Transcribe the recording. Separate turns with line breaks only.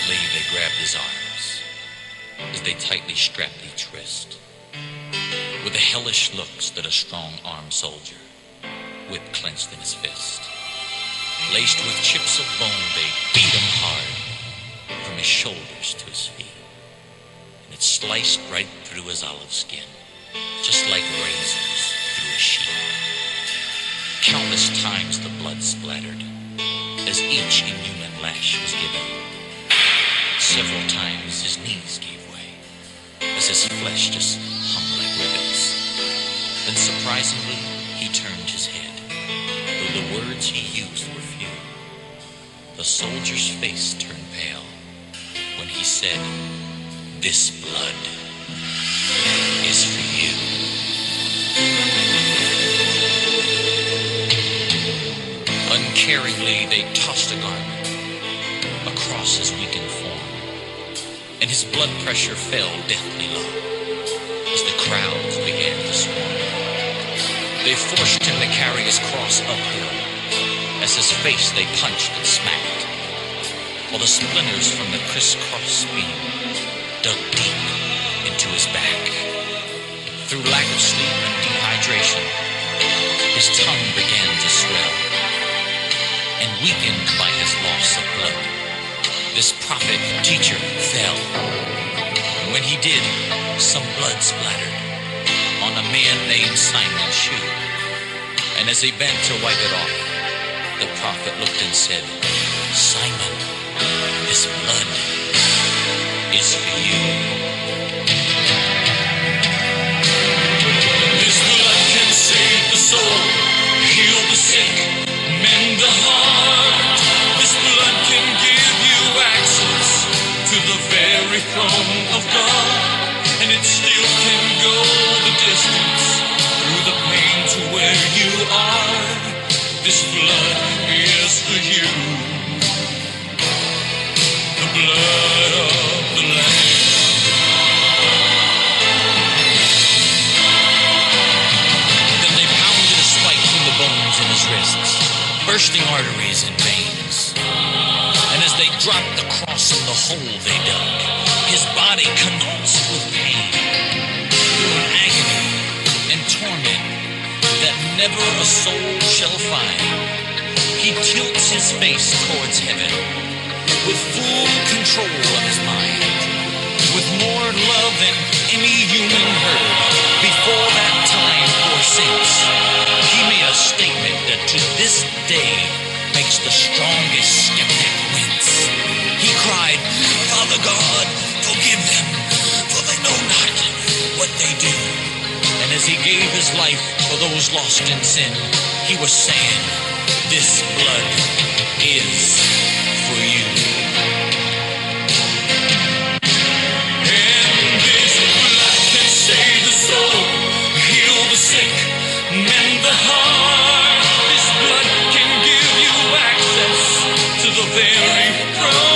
Silently they grabbed his arms as they tightly strapped each wrist. With the hellish look stood a strong-armed soldier, whip clenched in his fist. Laced with chips of bone, they beat him hard from his shoulders to his feet. And it sliced right through his olive skin, just like razors through a sheet. Countless times the blood splattered as each inhuman lash was given. Several times his knees gave way as his flesh just hung like ribbons. Then surprisingly, he turned his head, though the words he used were few. The soldier's face turned pale when he said, "This blood is for you." Uncaringly, they tossed a garment across his weakened form, and his blood pressure fell deathly low as the crowds began to swarm. They forced him to carry his cross uphill as his face they punched and smacked, while the splinters from the crisscross beam dug deep into his back. Through lack of sleep and dehydration, his tongue began to swell, and weakened by his loss of blood, this prophet teacher fell. And when he did, some blood splattered on a man named Simon's shoe. And as he bent to wipe it off, the prophet looked and said, "Simon, this blood is for you." This blood can save the soul, heal the sick, mend the heart. This blood can give you access to the very throne of God, and it still can go the distance through the pain to where you are. This blood is for you, the blood of the Lamb. Then they pounded a spike through the bones in his wrists, bursting arteries and veins. And as they dropped the cross in the hole they dug, his body convulsed with pain. Through an agony and torment that never a soul shall find, he tilts his face towards heaven with full control of his mind. With more love than any human heard before that time or since, he made a statement that to this day makes the strongest skeptic wince. He cried, "Father God, forgive them, for they know not what they do." And as he gave his life for those lost in sin, he was saying, "This blood is for you." And this blood can save the soul, heal the sick, mend the heart. This blood can give you access to the very throne